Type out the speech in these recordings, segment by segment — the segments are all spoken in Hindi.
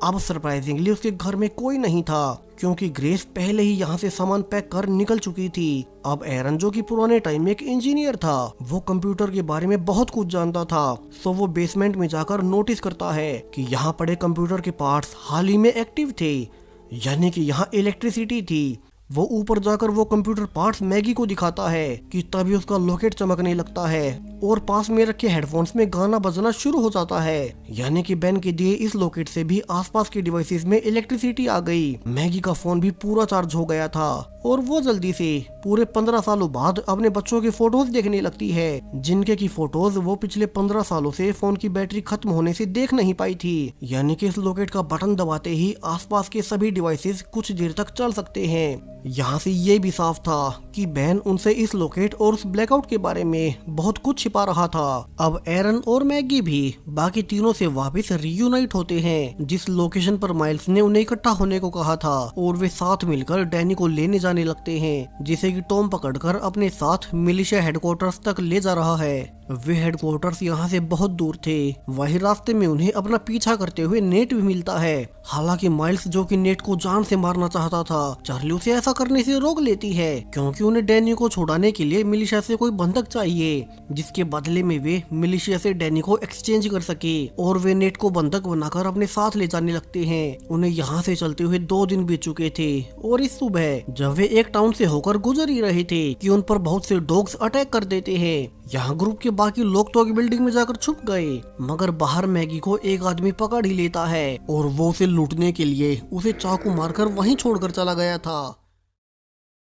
अब सरप्राइजिंगली उसके घर में कोई नहीं था, क्योंकि ग्रेस पहले ही यहाँ से सामान पैक कर निकल चुकी थी। अब एरन, जो कि पुराने टाइम में एक इंजीनियर था, वो कंप्यूटर के बारे में बहुत कुछ जानता था। सो वो बेसमेंट में जाकर नोटिस करता है कि यहाँ पड़े कंप्यूटर के पार्ट्स हाल ही में एक्टिव थे, यानी कि यहाँ इलेक्ट्रिसिटी थी। वो ऊपर जाकर वो कंप्यूटर पार्ट्स मैगी को दिखाता है कि तभी उसका लॉकेट चमकने लगता है और पास में रखे हेडफोन्स में गाना बजना शुरू हो जाता है, यानी कि बेन के दिए इस लॉकेट से भी आसपास के डिवाइसेस में इलेक्ट्रिसिटी आ गई। मैगी का फोन भी पूरा चार्ज हो गया था और वो जल्दी से पूरे 15 सालों बाद अपने बच्चों की फोटोज देखने लगती है, जिनके की फोटोज वो पिछले 15 सालों से फोन की बैटरी खत्म होने से देख नहीं पाई थी। यानी कि इस लॉकेट का बटन दबाते ही आसपास के सभी डिवाइसेस कुछ देर तक चल सकते हैं। यहाँ से ये भी साफ था कि बेन उनसे इस लॉकेट और उस ब्लैकआउट के बारे में बहुत कुछ छिपा रहा था। अब एरन और मैगी भी बाकी तीनों से वापस रियूनाइट होते हैं, जिस लोकेशन पर माइल्स ने उन्हें इकट्ठा होने को कहा था, और वे साथ मिलकर डैनी को लेने जाने लगते हैं, जिसे कि टॉम पकड़कर अपने साथ मिलिशिया हेडक्वार्टर्स तक ले जा रहा है। वे हेडक्वार्टर्स यहाँ से बहुत दूर थे। वही रास्ते में उन्हें अपना पीछा करते हुए नेट भी मिलता है। हालांकि माइल्स, जो कि नेट को जान से मारना चाहता था, चार्ली उसे ऐसा करने से रोक लेती है, क्योंकि उन्हें डैनी को छुड़ाने के लिए मिलिशिया से कोई बंधक चाहिए, जिसके बदले में वे मिलिशिया से डैनी को एक्सचेंज कर सके। और वे नेट को बंधक बनाकर अपने साथ ले जाने लगते हैं। उन्हें यहाँ से चलते हुए 2 दिन बीत चुके थे और इस सुबह जब वे एक टाउन से होकर गुजर ही रहे थे कि उन पर बहुत से डॉग्स अटैक कर देते हैं। यहाँ ग्रुप के बाकी लोग तो बिल्डिंग में जाकर छुप गए, मगर बाहर मैगी को एक आदमी पकड़ ही लेता है और वो उसे लूटने के लिए उसे चाकू मारकर वहीं छोड़कर चला गया था।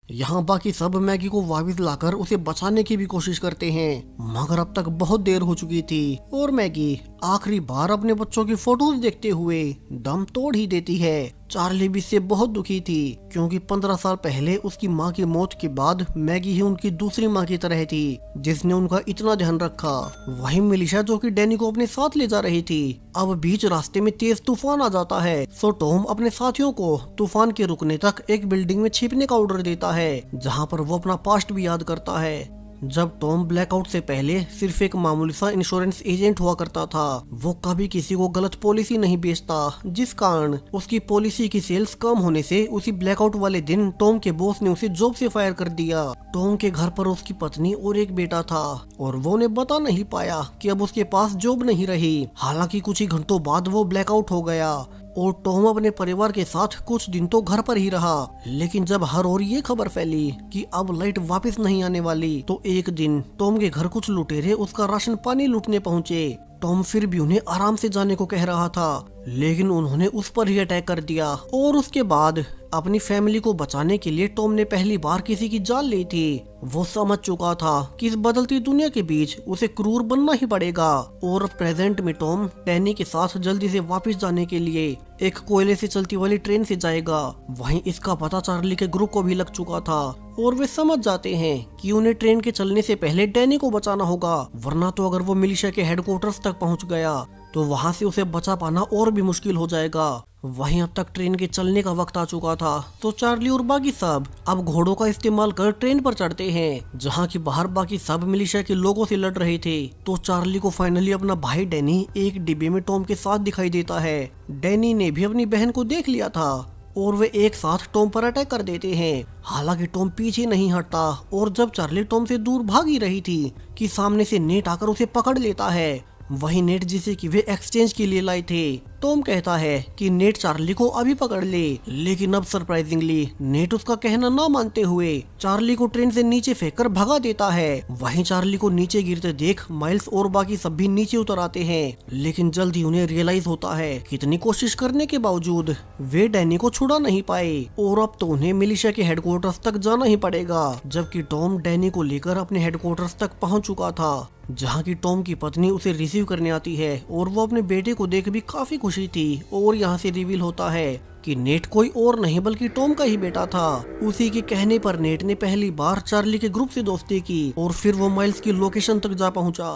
यहाँ बाकी सब मैगी को वापस लाकर उसे बचाने की भी कोशिश करते हैं, मगर अब तक बहुत देर हो चुकी थी और मैगी आखिरी बार अपने बच्चों की फोटोज देखते हुए दम तोड़ ही देती है। चार्ली भी इससे बहुत दुखी थी, क्योंकि 15 साल पहले उसकी माँ की मौत के बाद मैगी ही उनकी दूसरी माँ की तरह थी, जिसने उनका इतना ध्यान रखा। वहीं मिलिशा, जो कि डैनी को अपने साथ ले जा रही थी, अब बीच रास्ते में तेज तूफान आ जाता है। सो टॉम अपने साथियों को तूफान के रुकने तक एक बिल्डिंग में छिपने का ऑर्डर देता है, जहाँ पर वो अपना पास्ट भी याद करता है। जब टॉम ब्लैकआउट से पहले सिर्फ एक मामूली सा इंश्योरेंस एजेंट हुआ करता था, वो कभी किसी को गलत पॉलिसी नहीं बेचता, जिस कारण उसकी पॉलिसी की सेल्स कम होने से उसी ब्लैकआउट वाले दिन टॉम के बॉस ने उसे जॉब से फायर कर दिया। टॉम के घर पर उसकी पत्नी और एक बेटा था और वो उन्हें बता नहीं पाया कि अब उसके पास जॉब नहीं रही। हालांकि कुछ ही घंटों बाद वो ब्लैकआउट हो गया और टॉम अपने परिवार के साथ कुछ दिन तो घर पर ही रहा। लेकिन जब हर ओर ये खबर फैली कि अब लाइट वापस नहीं आने वाली, तो एक दिन टॉम के घर कुछ लुटेरे उसका राशन पानी लूटने पहुंचे। टॉम फिर भी उन्हें आराम से जाने को कह रहा था, लेकिन उन्होंने उस पर ही अटैक कर दिया। और उसके बाद अपनी फैमिली को बचाने के लिए टॉम ने पहली बार किसी की जान ली थी। वो समझ चुका था कि इस बदलती दुनिया के बीच उसे क्रूर बनना ही पड़ेगा। और प्रेजेंट में टॉम डैनी के साथ जल्दी से वापस जाने के लिए एक कोयले से चलती वाली ट्रेन से जाएगा। वहीं इसका पता चार्ली के ग्रुप को भी लग चुका था और वे समझ जाते हैं कि उन्हें ट्रेन के चलने से पहले डैनी को बचाना होगा, वरना तो अगर वो मिलिशिया के हेडक्वार्टर्स तक पहुंच गया तो वहां से उसे बचा पाना और भी मुश्किल हो जाएगा। वहीं अब तक ट्रेन के चलने का वक्त आ चुका था, तो चार्ली और बाकी सब अब घोड़ों का इस्तेमाल कर ट्रेन पर चढ़ते हैं, जहां की बाहर बाकी सब मिलिशिया के लोगों से लड़ रहे थे। तो चार्ली को फाइनली अपना भाई डैनी एक डिब्बे में टॉम के साथ दिखाई देता है। डैनी ने भी अपनी बहन को देख लिया था और वे एक साथ टॉम पर अटैक कर देते हैं। हालांकि टॉम पीछे नहीं हटता और जब चार्ली टॉम से दूर भाग ही रही थी कि सामने से नेट आकर उसे पकड़ लेता है। वही नेट जिसे कि वे एक्सचेंज के लिए लाए थे। टॉम कहता है कि नेट चार्ली को अभी पकड़ ले, लेकिन अब सरप्राइजिंगली नेट उसका कहना ना मानते हुए चार्ली को ट्रेन से नीचे फेंककर भगा देता है। वहीं चार्ली को नीचे गिरते देख माइल्स और बाकी सब भी नीचे उतर आते हैं, लेकिन जल्द ही उन्हें रियलाइज होता है कितनी कोशिश करने के बावजूद वे डैनी को छुड़ा नहीं पाए और अब तो उन्हें मिलिशिया के हेडक्वार्टर्स तक जाना ही पड़ेगा। जबकि टॉम डैनी को लेकर अपने हेडक्वार्टर्स तक पहुंच चुका था, जहां की टॉम की पत्नी उसे रिसीव करने आती है और वो अपने बेटे को देख भी काफी खुशी थी। और यहाँ से रिवील होता है कि नेट कोई और नहीं बल्कि टॉम का ही बेटा था। उसी के कहने पर नेट ने पहली बार चार्ली के ग्रुप से दोस्ती की और फिर वो माइल्स की लोकेशन तक जा पहुंचा।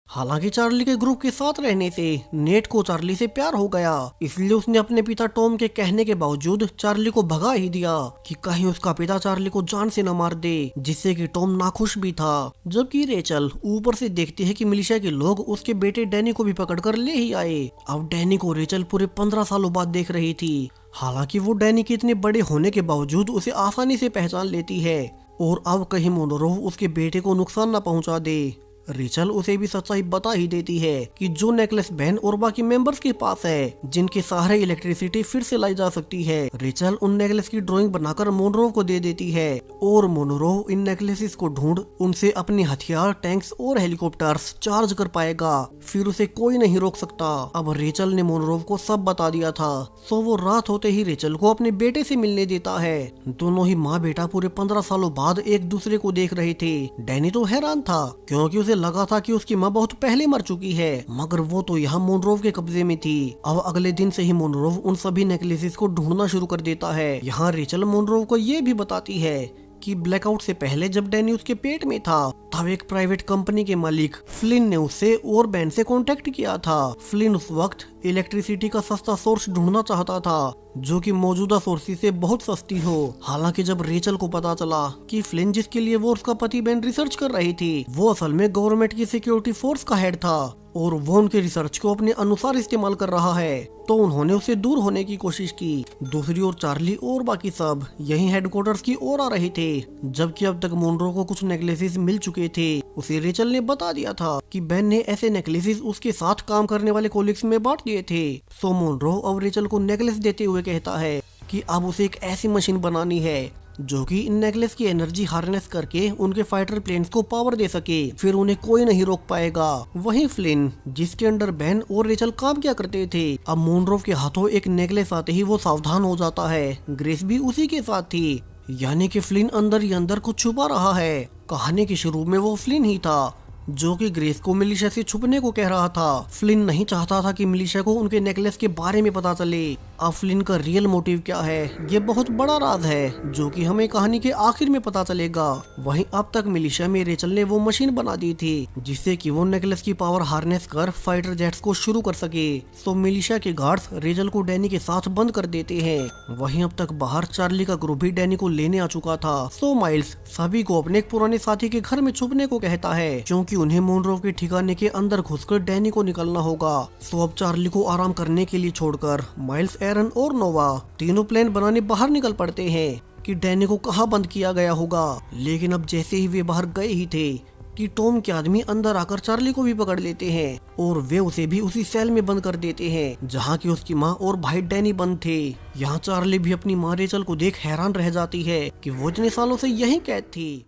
हालांकि चार्ली के ग्रुप के साथ रहने से नेट को चार्ली से प्यार हो गया, इसलिए उसने अपने पिता टॉम के कहने के बावजूद चार्ली को भगा ही दिया कि कहीं उसका पिता चार्ली को जान से न मार दे, जिससे कि टॉम नाखुश भी था। जबकि रेचल ऊपर से देखती है कि मिलिशिया के लोग उसके बेटे डैनी को भी पकड़ कर ले ही आए। अब डैनी को रेचल पूरे 15 सालों बाद देख रही थी। हालांकि वो डैनी के इतने बड़े होने के बावजूद उसे आसानी से पहचान लेती है और अब कहीं मोनोरोव उसके बेटे को नुकसान न पहुंचा दे। रेचल उसे भी सच्चाई बता ही देती है कि जो नेकलेस बेन और बाकी मेंबर्स के पास है, जिनके सहारे इलेक्ट्रिसिटी फिर से लाई जा सकती है, रेचल उन नेकलेस की ड्राइंग बनाकर मोनोरोव को दे देती है और मोनोरोव इन नेकलेसेस को ढूंढ उनसे अपने हथियार, टैंक्स और हेलीकॉप्टर्स चार्ज कर पाएगा। फिर उसे कोई नहीं रोक सकता। अब रेचल ने मोनोरोव को सब बता दिया था, सो वो रात होते ही रेचल को अपने बेटे से मिलने देता है। दोनों ही माँ बेटा पूरे 15 सालों बाद एक दूसरे को देख रहे थे। डैनी तो हैरान था क्योंकि उसे लगा था कि उसकी माँ बहुत पहले मर चुकी है, मगर वो तो यहाँ मोनोरोव के कब्जे में थी। अब अगले दिन से ही मोनोरोव उन सभी नेकलेसेस को ढूंढना शुरू कर देता है। यहाँ रेचल मोनोरोव को ये भी बताती है कि ब्लैकआउट से पहले जब डैनी उसके पेट में था, तब एक प्राइवेट कंपनी के मालिक फ्लिन ने उससे और बैन से कांटेक्ट किया था। फ्लिन उस वक्त इलेक्ट्रिसिटी का सस्ता सोर्स ढूंढना चाहता था, जो कि मौजूदा सोर्सेज से बहुत सस्ती हो। हालांकि जब रेचल को पता चला कि फ्लिन, जिसके लिए वो उसका पति बैन रिसर्च कर रही थी, वो असल में गवर्नमेंट की सिक्योरिटी फोर्स का हेड था और वो उनके रिसर्च को अपने अनुसार इस्तेमाल कर रहा है, तो उन्होंने उससे दूर होने की कोशिश की। दूसरी ओर चार्ली और बाकी सब यही हेडक्वार्टर्स की ओर आ रहे थे। जबकि अब तक मोनरो को कुछ नेकलेसेस मिल चुके थे। उसे रेचल ने बता दिया था कि बेन ने ऐसे नेकलेसेस उसके साथ काम करने वाले कोलिग्स में बांट दिए थे। सो मोनरो अब रेचल को नेकलेस देते हुए कहता है कि अब उसे एक ऐसी मशीन बनानी है जो कि इन नेकलेस की एनर्जी हार्नेस करके उनके फाइटर प्लेन्स को पावर दे सके, फिर उन्हें कोई नहीं रोक पाएगा। वहीं फ्लिन, जिसके अंडर बेन और रेचल काम किया करते थे, अब मोनरोव के हाथों एक नेकलेस आते ही वो सावधान हो जाता है। ग्रेस भी उसी के साथ थी, यानी कि फ्लिन अंदर ही अंदर कुछ छुपा रहा है। कहानी के शुरू में वो फ्लिन ही था जो कि ग्रेस को मिलिशिया से छुपने को कह रहा था। फ्लिन नहीं चाहता था कि मिलिशिया को उनके नेकलेस के बारे में पता चले। अब फ्लिन का रियल मोटिव क्या है, ये बहुत बड़ा राज है जो कि हमें कहानी के आखिर में पता चलेगा। वहीं अब तक मिलिशिया में रेचल ने वो मशीन बना दी थी जिससे कि वो नेकलेस की पावर हार्नेस कर फाइटर जेट्स को शुरू कर सके। तो मिलिशिया के गार्ड्स रेचल को डैनी के साथ बंद कर देते हैं। वहीं अब तक बाहर चार्ली का ग्रुप भी डैनी को लेने आ चुका था। सो माइल्स सभी को अपने एक पुराने साथी के घर में छुपने को कहता है, क्योंकि उन्हें मोनरोव के ठिकाने के अंदर घुसकर डैनी को निकलना होगा। सो अब चार्ली को आराम करने के लिए छोड़कर माइल्स, एरन और नोवा तीनों प्लान बनाने बाहर निकल पड़ते हैं कि डैनी को कहाँ बंद किया गया होगा। लेकिन अब जैसे ही वे बाहर गए ही थे कि टॉम के आदमी अंदर आकर चार्ली को भी पकड़ लेते हैं और वे उसे भी उसी सेल में बंद कर देते हैं जहाँ की उसकी माँ और भाई डैनी बंद थे। यहाँ चार्ली भी अपनी माँ रेचल को देख हैरान रह जाती है कि वो इतने सालों से यहीं कैद थी।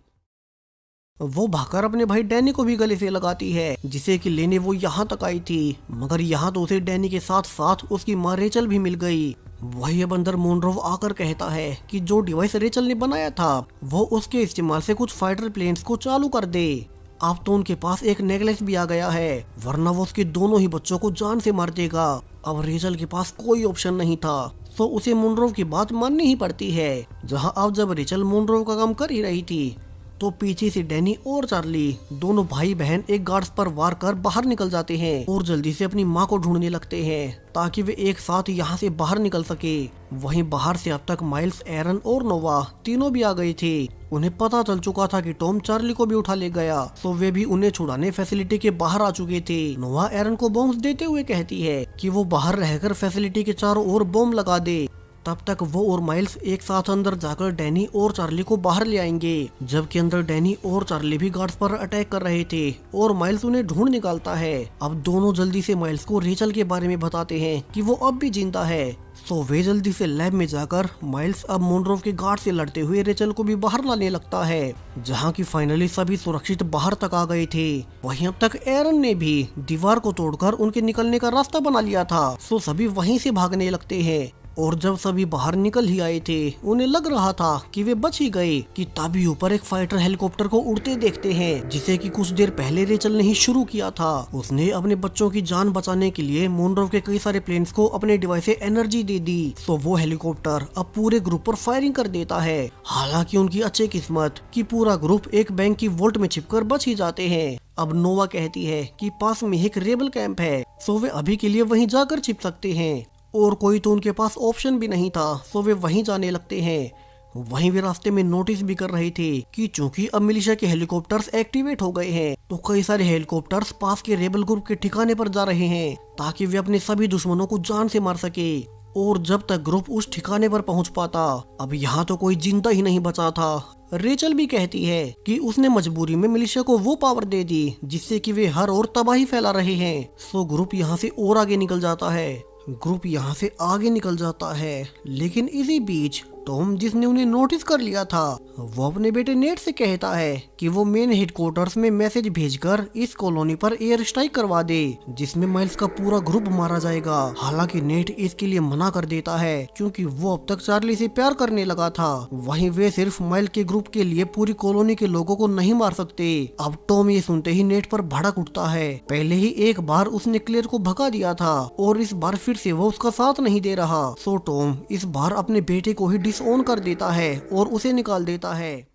वो भागकर अपने भाई डैनी को भी गले से लगाती है, जिसे कि लेने वो यहाँ तक आई थी। मगर यहाँ तो उसे डैनी के साथ साथ उसकी माँ रेचल भी मिल गई। वही अब अंदर मोनरोव आकर कहता है कि जो डिवाइस रेचल ने बनाया था वो उसके इस्तेमाल से कुछ फाइटर प्लेन्स को चालू कर दे। अब तो उनके पास एक नेकलेस भी आ गया है, वरना वो उसके दोनों ही बच्चों को जान से मार देगा। अब रेचल के पास कोई ऑप्शन नहीं था, तो उसे मोनरोव की बात माननी ही पड़ती है। जहाँ अब जब रेचल मोनरोव का काम कर ही रही थी तो पीछे से डैनी और चार्ली दोनों भाई बहन एक गार्ड्स पर वार कर बाहर निकल जाते हैं और जल्दी से अपनी माँ को ढूंढने लगते हैं ताकि वे एक साथ यहाँ से बाहर निकल सके। वहीं बाहर से अब तक माइल्स, एरन और नोवा तीनों भी आ गए थे। उन्हें पता चल चुका था कि टॉम चार्ली को भी उठा ले गया, तो वे भी उन्हें छुड़ाने फैसिलिटी के बाहर आ चुके थे। नोवा एरन को बॉम्ब देते हुए कहती है कि वो बाहर रहकर फैसिलिटी के चारों ओर बॉम्ब लगा दे। तब तक वो और माइल्स एक साथ अंदर जाकर डैनी और चार्ली को बाहर ले आएंगे, जबकि अंदर डैनी और चार्ली भी गार्ड्स पर अटैक कर रहे थे और माइल्स उन्हें ढूंढ निकालता है। अब दोनों जल्दी से माइल्स को रेचल के बारे में बताते हैं कि वो अब भी जिंदा है। सो वे जल्दी से लैब में जाकर माइल्स अब मोनरोव के गार्ड से लड़ते हुए रेचल को भी बाहर लाने लगता है, जहाँ की फाइनली सभी सुरक्षित बाहर तक आ गए थे। वहीं अब तक एरन ने भी दीवार को तोड़कर उनके निकलने का रास्ता बना लिया था। सो सभी वहीं से भागने लगते हैं और जब सभी बाहर निकल ही आए थे, उन्हें लग रहा था कि वे बच ही गए कि तभी ऊपर एक फाइटर हेलीकॉप्टर को उड़ते देखते हैं, जिसे कि कुछ देर पहले रेचल ने ही शुरू किया था। उसने अपने बच्चों की जान बचाने के लिए मोनरोव के कई सारे प्लेन्स को अपने डिवाइस से एनर्जी दे दी। तो वो हेलीकॉप्टर अब पूरे ग्रुप पर फायरिंग कर देता है। हालांकि उनकी अच्छी किस्मत कि पूरा ग्रुप एक बैंक की वोल्ट में छिपकर बच ही जाते हैं। अब नोवा कहती है कि पास में एक रेबल कैंप है, सो वे अभी के लिए वहीं जाकर छिप सकते हैं, और कोई तो उनके पास ऑप्शन भी नहीं था, सो वे वहीं जाने लगते हैं। वहीं वे रास्ते में नोटिस भी कर रहे थे कि चूंकि अब मिलिशिया के हेलीकॉप्टर्स एक्टिवेट हो गए हैं, तो कई सारे हेलीकॉप्टर्स पास के रेबल ग्रुप के ठिकाने पर जा रहे हैं ताकि वे अपने सभी दुश्मनों को जान से मार सके। और जब तक ग्रुप उस ठिकाने पर पहुंच पाता, अब यहाँ तो कोई जिंदा ही नहीं बचा था। रेचल भी कहती है कि उसने मजबूरी में मिलिशिया को वो पावर दे दी जिससे कि वे हर ओर तबाही फैला रहे हैं। सो ग्रुप यहाँ से और आगे निकल जाता है। लेकिन इसी बीच टॉम, जिसने उन्हें नोटिस कर लिया था, वो अपने बेटे नेट से कहता है कि वो मेन हेडक्वार्टर्स में मैसेज भेजकर इस कॉलोनी पर एयर स्ट्राइक करवा दे, जिसमें माइल्स का पूरा ग्रुप मारा जाएगा। हालांकि नेट इसके लिए मना कर देता है क्योंकि वो अब तक चार्ली से प्यार करने लगा था। वहीं वे सिर्फ माइल के ग्रुप के लिए पूरी कॉलोनी के लोगों को नहीं मार सकते। अब टॉम ये सुनते ही नेट पर भड़क उठता है। पहले ही एक बार उसने क्लेयर को भगा दिया था और इस बार फिर से वो उसका साथ नहीं दे रहा। सो टॉम इस बार अपने बेटे को ही ऑन कर देता है और उसे निकाल देता है।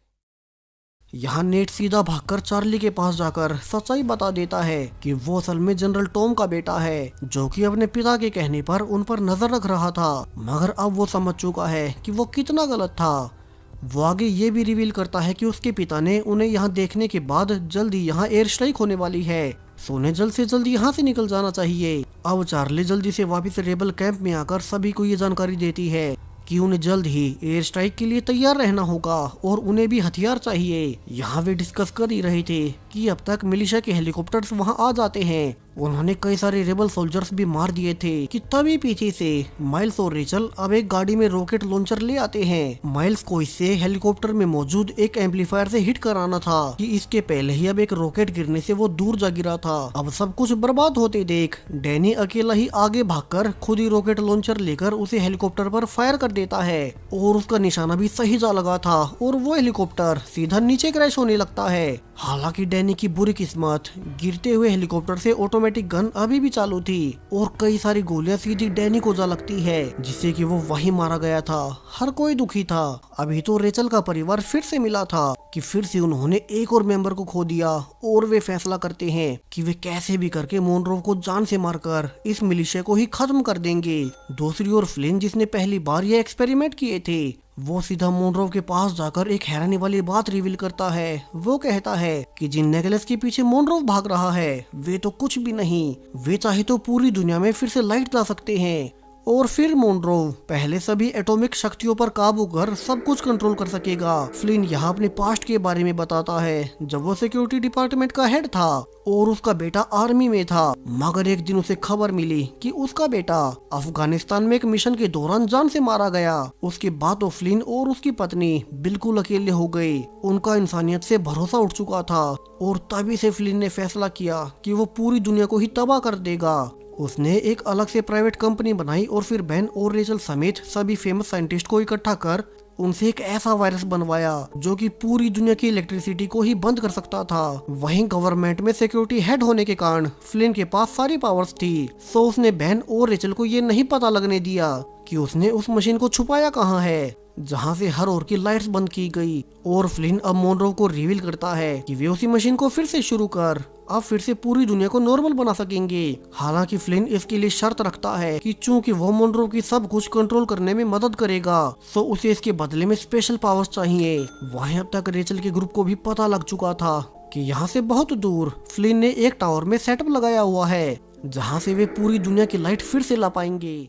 यहाँ नेट सीधा भागकर चार्ली के पास जाकर सच्चाई बता देता है कि वो असल में जनरल टॉम का बेटा है, जो कि अपने पिता के कहने पर उन पर नजर रख रहा था, मगर अब वो समझ चुका है कि वो कितना गलत था। वो आगे ये भी रिवील करता है कि उसके पिता ने उन्हें यहाँ देखने के बाद जल्दी यहाँ एयर स्ट्राइक होने वाली है, सो उन्हें जल्द से जल्द यहाँ से निकल जाना चाहिए। अब चार्ली जल्दी से वापस रेबल कैंप में आकर सभी को ये जानकारी देती है कि उन्हें जल्द ही एयर स्ट्राइक के लिए तैयार रहना होगा और उन्हें भी हथियार चाहिए। यहाँ वे डिस्कस कर ही रहे थे कि अब तक मिलिशिया के हेलीकॉप्टर्स वहाँ आ जाते हैं। उन्होंने कई सारे रेबल सोल्जर्स भी मार दिए थे कि तभी पीछे से माइल्स और रेचल अब एक गाड़ी में रॉकेट लॉन्चर ले आते हैं। माइल्स को इससे हेलीकॉप्टर में मौजूद एक एम्पलीफायर से हिट कराना था कि इसके पहले ही अब एक रॉकेट गिरने से वो दूर जा गिरा था। अब सब कुछ बर्बाद होते देख डैनी अकेला ही आगे भागकर खुद ही रॉकेट लॉन्चर लेकर उसे हेलीकॉप्टर पर फायर कर देता है और उसका निशाना भी सही जा लगा था और वो हेलीकॉप्टर सीधा नीचे क्रैश होने लगता है। हालांकि डैनी की बुरी किस्मत, गिरते हुए हेलीकॉप्टर से ऑटोमेटिक गन अभी भी चालू थी और कई सारी गोलियां सीधी डैनी को जा लगती है, जिससे कि वो वहीं मारा गया था। हर कोई दुखी था। अभी तो रेचल का परिवार फिर से मिला था कि फिर से उन्होंने एक और मेंबर को खो दिया और वे फैसला करते हैं कि वे कैसे भी करके मोनरोव को जान से मारकर इस मिलिशिया को ही खत्म कर देंगे। दूसरी ओर फ्लिन, जिसने पहली बार ये एक्सपेरिमेंट किए थे, वो सीधा मोनरोव के पास जाकर एक हैरानी वाली बात रिवील करता है। वो कहता है कि जिन नेकलेस के पीछे मोनरोव भाग रहा है वे तो कुछ भी नहीं, वे चाहे तो पूरी दुनिया में फिर से लाइट ला सकते हैं और फिर मोनरोव पहले सभी एटॉमिक शक्तियों पर काबू कर सब कुछ कंट्रोल कर सकेगा। फ्लिन यहाँ अपने पास्ट के बारे में बताता है जब वो सिक्योरिटी डिपार्टमेंट का हेड था और उसका बेटा आर्मी में था, मगर एक दिन उसे खबर मिली कि उसका बेटा अफगानिस्तान में एक मिशन के दौरान जान से मारा गया। उसके बाद तो फ्लिन और उसकी पत्नी बिल्कुल अकेले हो गए। उनका इंसानियत से भरोसा उठ चुका था और तभी से फ्लिन ने फैसला किया कि वो पूरी दुनिया को ही तबाह कर देगा। उसने एक अलग से प्राइवेट कंपनी बनाई और फिर बेन और रेचल समेत सभी फेमस साइंटिस्ट को इकट्ठा कर उनसे एक ऐसा वायरस बनवाया जो कि पूरी दुनिया की इलेक्ट्रिसिटी को ही बंद कर सकता था। वहीं गवर्नमेंट में सिक्योरिटी हेड होने के कारण फ्लिन के पास सारी पावर्स थी, सो उसने बेन और रेचल को ये नहीं पता लगने दिया कि उसने उस मशीन को छुपाया कहाँ है जहाँ से हर ओर की लाइट्स बंद की गई। और फ्लिन अब मोनरोव को रिवील करता है कि वे उसी मशीन को फिर से शुरू कर अब फिर से पूरी दुनिया को नॉर्मल बना सकेंगे। हालांकि फ्लिन इसके लिए शर्त रखता है कि चूंकि वो मोनरोव की सब कुछ कंट्रोल करने में मदद करेगा, सो उसे इसके बदले में स्पेशल पावर्स चाहिए। वहीं अब तक रेचल के ग्रुप को भी पता लग चुका था कि यहाँ से बहुत दूर फ्लिन ने एक टावर में सेटअप लगाया हुआ है जहाँ से वे पूरी दुनिया की लाइट फिर से ला पाएंगे।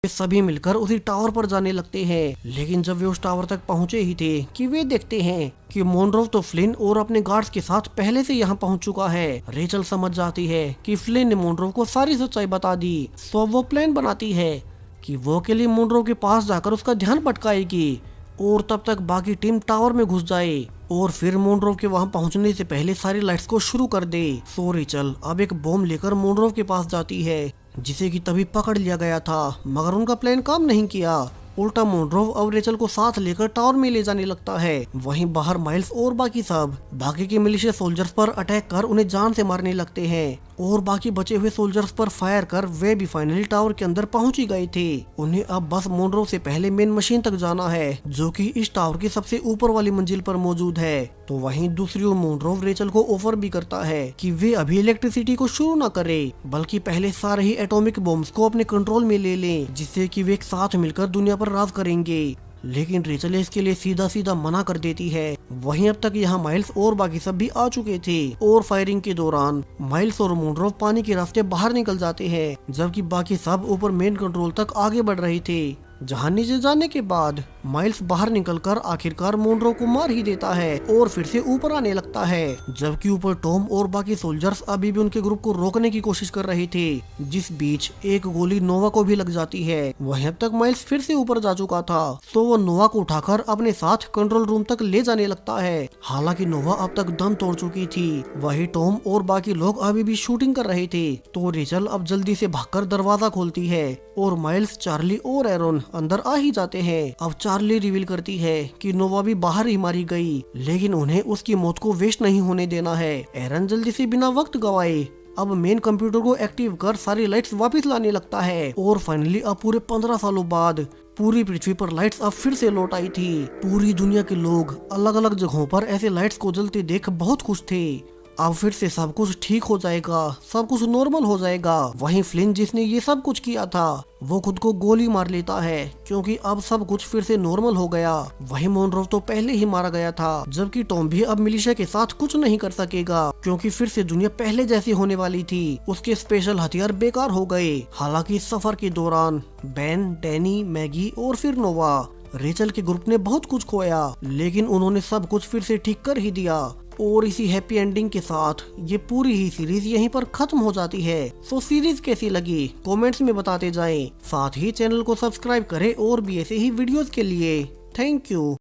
वे सभी मिलकर उसी टावर पर जाने लगते हैं, लेकिन जब वे उस टावर तक पहुंचे ही थे कि वे देखते हैं कि मोनरोव तो फ्लिन और अपने गार्ड्स के साथ पहले से यहाँ पहुंच चुका है। रेचल समझ जाती है कि फ्लिन ने मोनरोव को सारी सच्चाई बता दी, सो वो प्लान बनाती है कि वो अकेले मोनरोव के पास जाकर उसका ध्यान भटकाएगी और तब तक बाकी टीम टावर में घुस जाए और फिर मोनरोव के वहां पहुंचने से पहले सारी लाइट्स को शुरू कर दे। सो रेचल अब एक बॉम्ब लेकर मोनरोव के पास जाती है जिसे कि तभी पकड़ लिया गया था, मगर उनका प्लान काम नहीं किया। उल्टा मोनरोव अब रेचल को साथ लेकर टावर में ले जाने लगता है। वहीं बाहर माइल्स और बाकी सब बाकी के मिलिशिया सोल्जर्स पर अटैक कर उन्हें जान से मारने लगते हैं और बाकी बचे हुए सोल्जर्स पर फायर कर वे भी फाइनली टावर के अंदर पहुंच ही गए थे। उन्हें अब बस मोनरोव से पहले मेन मशीन तक जाना है, जो कि इस टावर की सबसे ऊपर वाली मंजिल पर मौजूद है। तो वहीं दूसरी ओर मोनरोव रेचल को ऑफर भी करता है कि वे अभी इलेक्ट्रिसिटी को शुरू न करे, बल्कि पहले सारे ही एटॉमिक बॉम्ब्स को अपने कंट्रोल में ले लें, जिससे कि वे एक साथ मिलकर दुनिया पर राज करेंगे। लेकिन रेचल इसके लिए सीधा सीधा मना कर देती है। वहीं अब तक यहाँ माइल्स और बाकी सब भी आ चुके थे और फायरिंग के दौरान माइल्स और मोनरोव पानी के रास्ते बाहर निकल जाते हैं, जबकि बाकी सब ऊपर मेन कंट्रोल तक आगे बढ़ रहे थे। जहाँ नीचे जाने के बाद माइल्स बाहर निकलकर आखिरकार मोनरोव को मार ही देता है और फिर से ऊपर आने लगता है, जबकि ऊपर टॉम और बाकी सोल्जर्स अभी भी उनके ग्रुप को रोकने की कोशिश कर रहे थे, जिस बीच एक गोली नोवा को भी लग जाती है। वहीं अब तक माइल्स फिर से ऊपर जा चुका था, तो वो नोवा को उठाकर अपने साथ कंट्रोल रूम तक ले जाने लगता है। हालांकि नोवा अब तक दम तोड़ चुकी थी। वही टॉम और बाकी लोग अभी भी शूटिंग कर रहे थे, तो रेचल अब जल्दी से भागकर दरवाजा खोलती है और माइल्स, चार्ली और एरन अंदर आ ही जाते हैं। अब चार्ली रिवील करती है कि नोवा भी बाहर ही मारी गई, लेकिन उन्हें उसकी मौत को वेस्ट नहीं होने देना है। एरन जल्दी से बिना वक्त गवाए अब मेन कंप्यूटर को एक्टिव कर सारी लाइट्स वापस लाने लगता है और फाइनली अब पूरे 15 सालों बाद पूरी पृथ्वी पर लाइट्स अब फिर से लौट आई थी। पूरी दुनिया के लोग अलग अलग जगहों पर ऐसे लाइट्स को जलते देख बहुत खुश थे। अब फिर से सब कुछ ठीक हो जाएगा, सब कुछ नॉर्मल हो जाएगा। वहीं फ्लिन जिसने ये सब कुछ किया था वो खुद को गोली मार लेता है, क्योंकि अब सब कुछ फिर से नॉर्मल हो गया। वहीं मोनरोव तो पहले ही मारा गया था, जबकि टॉम भी अब मिलिशिया के साथ कुछ नहीं कर सकेगा, क्योंकि फिर से दुनिया पहले जैसी होने वाली थी। उसके स्पेशल हथियार बेकार हो गए। हालांकि इस सफर के दौरान बेन, डैनी, मैगी और फिर नोवा, रेचल के ग्रुप ने बहुत कुछ खोया, लेकिन उन्होंने सब कुछ फिर से ठीक कर ही दिया। और इसी हैप्पी एंडिंग के साथ ये पूरी ही सीरीज यहीं पर खत्म हो जाती है। सो सीरीज कैसी लगी कमेंट्स में बताते जाएं। साथ ही चैनल को सब्सक्राइब करें और भी ऐसे ही वीडियोस के लिए। Thank you.